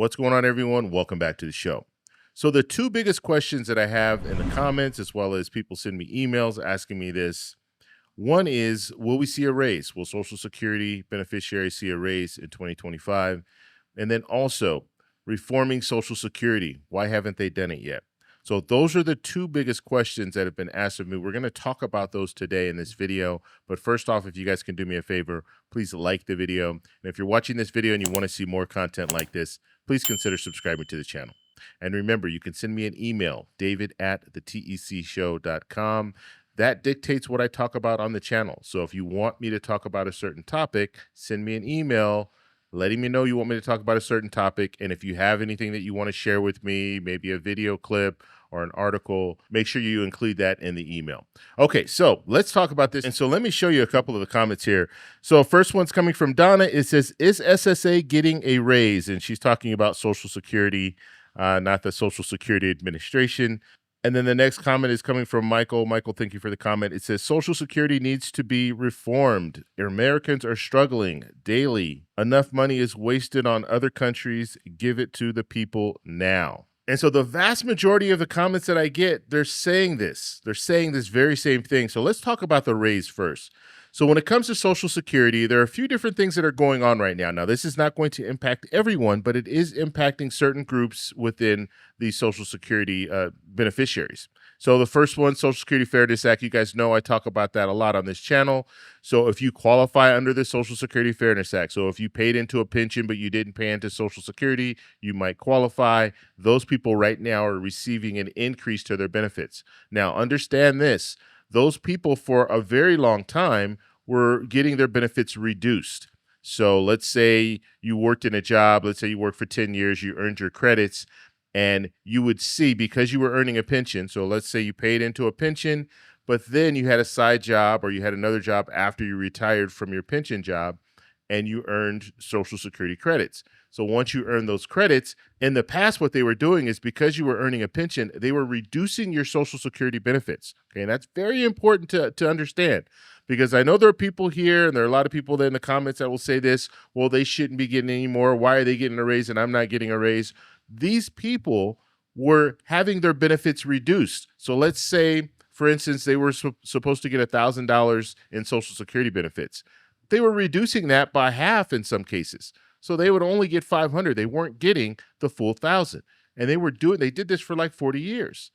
What's going on, everyone? Welcome back to the show. So, the two biggest questions that I have in the comments, as well as people send me emails asking me this, one is, will we see a raise? Will Social Security beneficiaries see a raise in 2025? And then also, reforming Social Security. Why haven't they done it yet? So those are the two biggest questions that have been asked of me. We're going to talk about those today in this video. But first off, if you guys can do me a favor, please like the video. And if you're watching this video and you want to see more content like this, please consider subscribing to the channel. And remember, you can send me an email, david@thetecshow.com. That dictates what I talk about on the channel. So if you want me to talk about a certain topic, send me an email letting me know you want me to talk about a certain topic. And if you have anything that you want to share with me, maybe a video clip or an article, make sure you include that in the email. Okay, so let's talk about this. And so let me show you a couple of the comments here. So first one's coming from Donna. It says, is SSA getting a raise? And she's talking about Social Security, not the Social Security Administration. And then the next comment is coming from Michael. Michael, thank you for the comment. It says, Social Security needs to be reformed. Americans are struggling daily. Enough money is wasted on other countries. Give it to the people now. And so the vast majority of the comments that I get, they're saying this. They're saying this very same thing. So let's talk about the raise first. So when it comes to Social Security, there are a few different things that are going on right now. Now, this is not going to impact everyone, but it is impacting certain groups within the Social Security beneficiaries. So the first one, Social Security Fairness Act, you guys know I talk about that a lot on this channel. So if you qualify under the Social Security Fairness Act, so if you paid into a pension but you didn't pay into Social Security, you might qualify. Those people right now are receiving an increase to their benefits. Now, understand this. Those people for a very long time were getting their benefits reduced. So let's say you worked in a job, let's say you worked for 10 years, you earned your credits, and you would see, because you were earning a pension, so let's say you paid into a pension, but then you had a side job or you had another job after you retired from your pension job, and you earned Social Security credits. So once you earn those credits, in the past, what they were doing is, because you were earning a pension, they were reducing your Social Security benefits. Okay, and that's very important to understand, because I know there are people here, and there are a lot of people there in the comments that will say this, well, they shouldn't be getting any more. Why are they getting a raise and I'm not getting a raise? These people were having their benefits reduced. So let's say, for instance, they were supposed to get $1,000 in Social Security benefits. They were reducing that by half in some cases. So they would only get $500. They weren't getting the full $1,000. And they did this for like 40 years.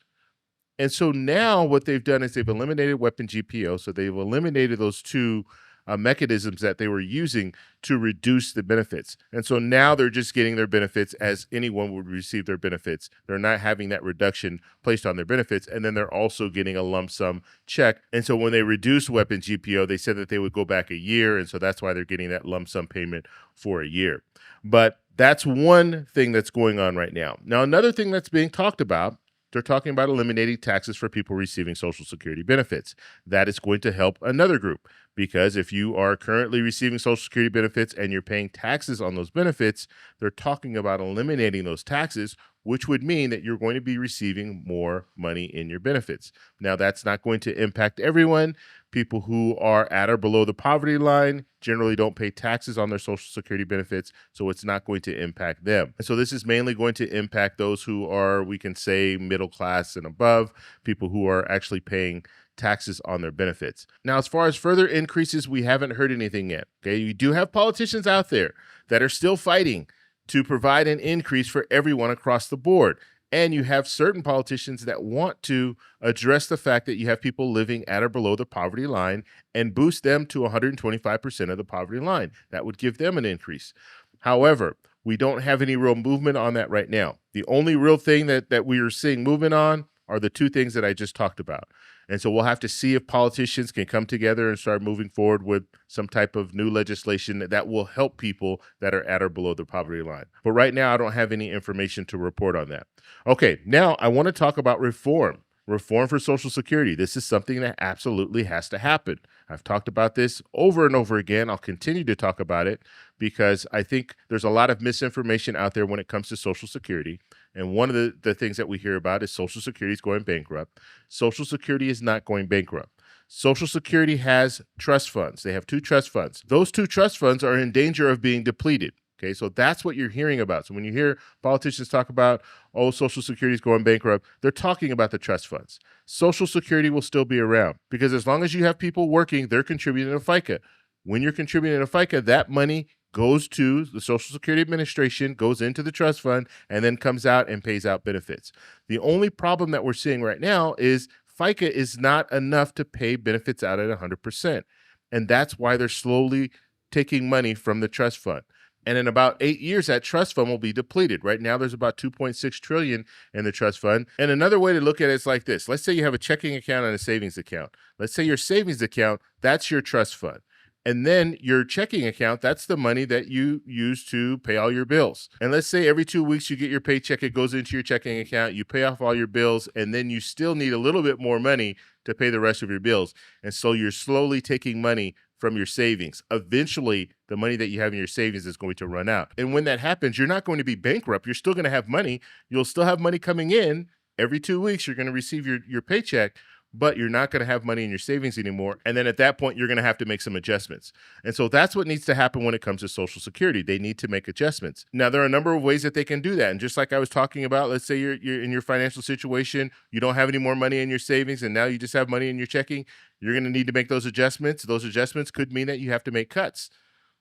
And so now what they've done is they've eliminated weapon GPO. So they've eliminated those two mechanisms that they were using to reduce the benefits. And so now they're just getting their benefits as anyone would receive their benefits. They're not having that reduction placed on their benefits. And then they're also getting a lump sum check. And so when they reduced weapon GPO, they said that they would go back a year. And so that's why they're getting that lump sum payment for a year. But that's one thing that's going on right now. Now, another thing that's being talked about, they're talking about eliminating taxes for people receiving Social Security benefits. That is going to help another group, because if you are currently receiving Social Security benefits and you're paying taxes on those benefits, they're talking about eliminating those taxes, which would mean that you're going to be receiving more money in your benefits. Now, that's not going to impact everyone. People who are at or below the poverty line generally don't pay taxes on their Social Security benefits, so it's not going to impact them. And so this is mainly going to impact those who are, we can say, middle class and above, people who are actually paying taxes on their benefits. Now, as far as further increases, we haven't heard anything yet. Okay, you do have politicians out there that are still fighting to provide an increase for everyone across the board. And you have certain politicians that want to address the fact that you have people living at or below the poverty line and boost them to 125% of the poverty line. That would give them an increase. However, we don't have any real movement on that right now. The only real thing that we are seeing movement on are the two things that I just talked about. And so we'll have to see if politicians can come together and start moving forward with some type of new legislation that will help people that are at or below the poverty line. But right now, I don't have any information to report on that. Okay, now I want to talk about reform. Reform for Social Security. This is something that absolutely has to happen. I've talked about this over and over again. I'll continue to talk about it because I think there's a lot of misinformation out there when it comes to Social Security. And one of the things that we hear about is Social Security is going bankrupt. Social Security is not going bankrupt. Social Security has trust funds. They have two trust funds. Those two trust funds are in danger of being depleted. Okay, so that's what you're hearing about. So when you hear politicians talk about, oh, Social Security is going bankrupt, they're talking about the trust funds. Social Security will still be around because as long as you have people working, they're contributing to FICA. When you're contributing to FICA, that money goes to the Social Security Administration, goes into the trust fund, and then comes out and pays out benefits. The only problem that we're seeing right now is FICA is not enough to pay benefits out at 100%. And that's why they're slowly taking money from the trust fund. And in about 8 years, that trust fund will be depleted. Right now, there's about $2.6 trillion in the trust fund. And another way to look at it is like this. Let's say you have a checking account and a savings account. Let's say your savings account, that's your trust fund. And then your checking account, that's the money that you use to pay all your bills. And let's say every 2 weeks you get your paycheck, it goes into your checking account, you pay off all your bills, and then you still need a little bit more money to pay the rest of your bills. And so you're slowly taking money from your savings. Eventually, the money that you have in your savings is going to run out. And when that happens, you're not going to be bankrupt. You're still going to have money. You'll still have money coming in. Every 2 weeks, you're going to receive your paycheck, but you're not going to have money in your savings anymore. And then at that point, you're going to have to make some adjustments. And so that's what needs to happen when it comes to Social Security. They need to make adjustments. Now, there are a number of ways that they can do that. And just like I was talking about, let's say you're in your financial situation, you don't have any more money in your savings, and now you just have money in your checking, you're going to need to make those adjustments. Those adjustments could mean that you have to make cuts.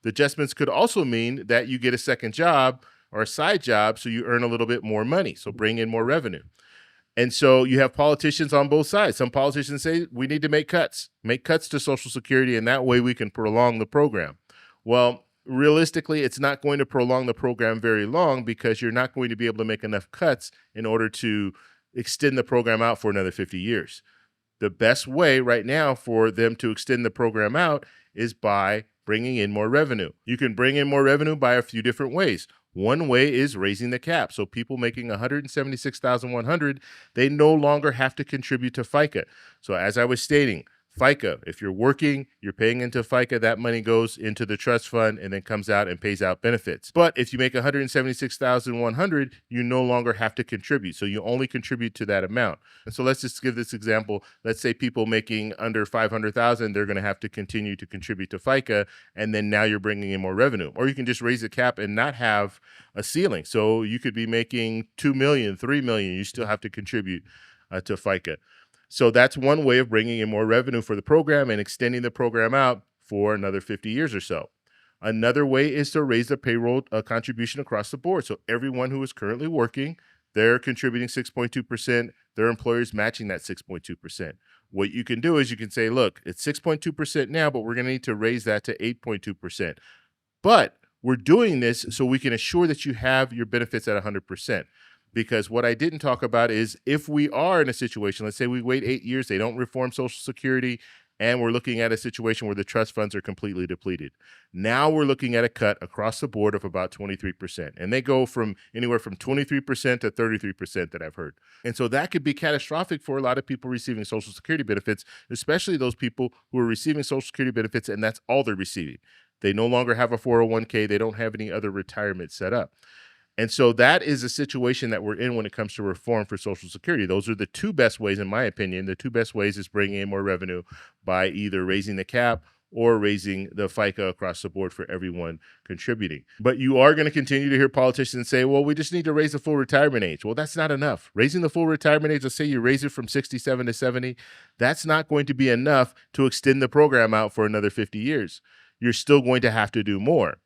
The adjustments could also mean that you get a second job or a side job so you earn a little bit more money, so bring in more revenue. And so you have politicians on both sides. Some politicians say we need to make cuts to Social Security, and that way we can prolong the program. Well, realistically, it's not going to prolong the program very long because you're not going to be able to make enough cuts in order to extend the program out for another 50 years. The best way right now for them to extend the program out is by bringing in more revenue. You can bring in more revenue by a few different ways. One way is raising the cap. So people making $176,100, they no longer have to contribute to FICA. So as I was stating, FICA, if you're working, you're paying into FICA, that money goes into the trust fund and then comes out and pays out benefits. But if you make $176,100, you no longer have to contribute. So you only contribute to that amount. And so let's just give this example. Let's say people making under $500,000, they're going to have to continue to contribute to FICA, and then now you're bringing in more revenue. Or you can just raise the cap and not have a ceiling. So you could be making $2 million, $3 million, you still have to contribute to FICA. So that's one way of bringing in more revenue for the program and extending the program out for another 50 years or so. Another way is to raise the payroll contribution across the board. So everyone who is currently working, they're contributing 6.2%. Their employer's matching that 6.2%. What you can do is you can say, look, it's 6.2% now, but we're going to need to raise that to 8.2%. But we're doing this so we can assure that you have your benefits at 100%. Because what I didn't talk about is if we are in a situation, let's say we wait 8 years, they don't reform Social Security, and we're looking at a situation where the trust funds are completely depleted. Now we're looking at a cut across the board of about 23%. And they go from anywhere from 23% to 33% that I've heard. And so that could be catastrophic for a lot of people receiving Social Security benefits, especially those people who are receiving Social Security benefits and that's all they're receiving. They no longer have a 401k. They don't have any other retirement set up. And so that is a situation that we're in when it comes to reform for Social Security. Those are the two best ways, in my opinion. The two best ways is bringing in more revenue by either raising the cap or raising the FICA across the board for everyone contributing. But you are going to continue to hear politicians say, well, we just need to raise the full retirement age. Well, that's not enough. Raising the full retirement age, let's say you raise it from 67 to 70, that's not going to be enough to extend the program out for another 50 years. You're still going to have to do more.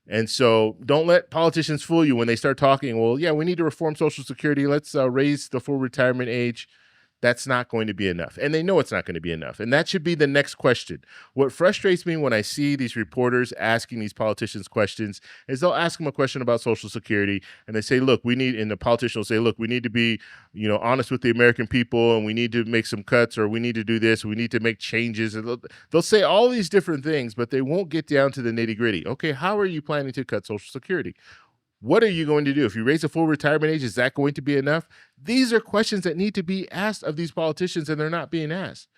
And so don't let politicians fool you when they start talking, well, yeah, we need to reform Social Security. Let's raise the full retirement age. That's not going to be enough. And they know it's not going to be enough. And that should be the next question. What frustrates me when I see these reporters asking these politicians questions is they'll ask them a question about Social Security and they say, look, and the politician will say, look, we need to be, honest with the American people and we need to make some cuts or we need to do this, we need to make changes. And they'll say all these different things, but they won't get down to the nitty gritty. Okay, how are you planning to cut Social Security? What are you going to do? If you raise the full retirement age, is that going to be enough? These are questions that need to be asked of these politicians, and they're not being asked.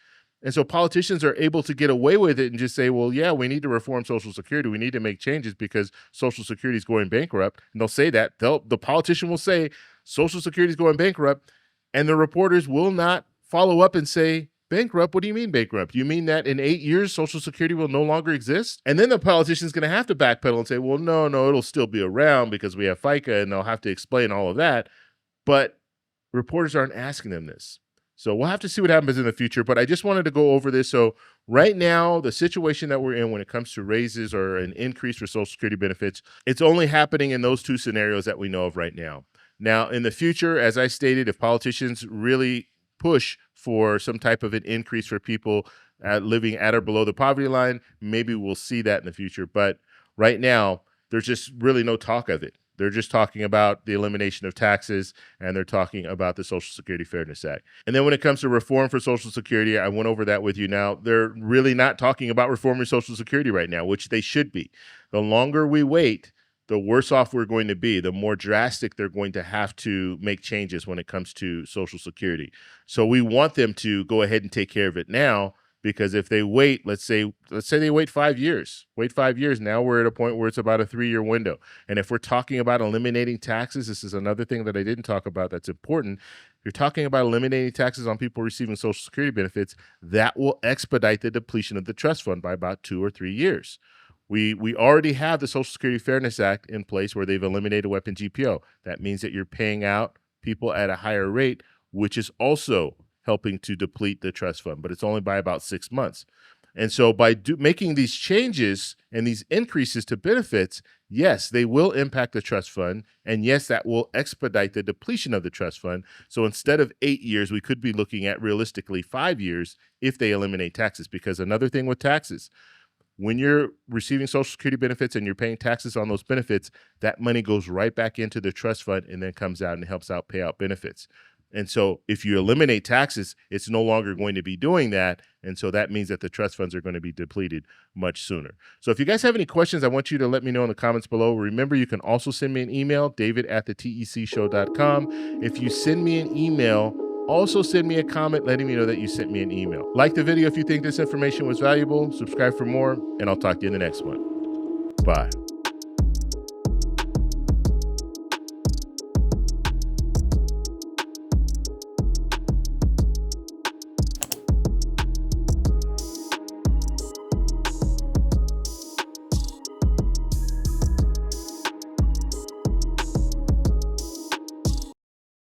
And so politicians are able to get away with it and just say, well, yeah, we need to reform Social Security. We need to make changes because Social Security is going bankrupt. And they'll say that. The politician will say Social Security is going bankrupt, and the reporters will not follow up and say, Bankrupt? What do you mean bankrupt? You mean that in 8 years, Social Security will no longer exist? And then the politician's going to have to backpedal and say, well, no, it'll still be around because we have FICA, and they'll have to explain all of that. But reporters aren't asking them this. So we'll have to see what happens in the future. But I just wanted to go over this. So right now, the situation that we're in when it comes to raises or an increase for Social Security benefits, it's only happening in those two scenarios that we know of right now. Now, in the future, as I stated, if politicians really push for some type of an increase for people living at or below the poverty line, maybe we'll see that in the future. But right now, there's just really no talk of it. They're just talking about the elimination of taxes, and they're talking about the Social Security Fairness Act. And then when it comes to reform for Social Security, I went over that with you. Now, they're really not talking about reforming Social Security right now, which they should be. The longer we wait, the worse off we're going to be, the more drastic they're going to have to make changes when it comes to Social Security. So we want them to go ahead and take care of it now, because if they wait, let's say they wait 5 years, now we're at a point where it's about a 3-year window. And if we're talking about eliminating taxes, this is another thing that I didn't talk about that's important. If you're talking about eliminating taxes on people receiving Social Security benefits, that will expedite the depletion of the trust fund by about 2 or 3 years. We already have the Social Security Fairness Act in place where they've eliminated weapon GPO. That means that you're paying out people at a higher rate, which is also helping to deplete the trust fund, but it's only by about 6 months. And so by making these changes and these increases to benefits, yes, they will impact the trust fund, and yes, that will expedite the depletion of the trust fund. So instead of 8 years, we could be looking at realistically 5 years if they eliminate taxes. Because another thing with taxes, when you're receiving Social Security benefits and you're paying taxes on those benefits, that money goes right back into the trust fund and then comes out and helps out pay out benefits. And so if you eliminate taxes, it's no longer going to be doing that. And so that means that the trust funds are going to be depleted much sooner. So if you guys have any questions, I want you to let me know in the comments below. Remember, you can also send me an email, david@thetecshow.com. If you send me an email, also send me a comment letting me know that you sent me an email. Like the video if you think this information was valuable, subscribe for more, and I'll talk to you in the next one. Bye.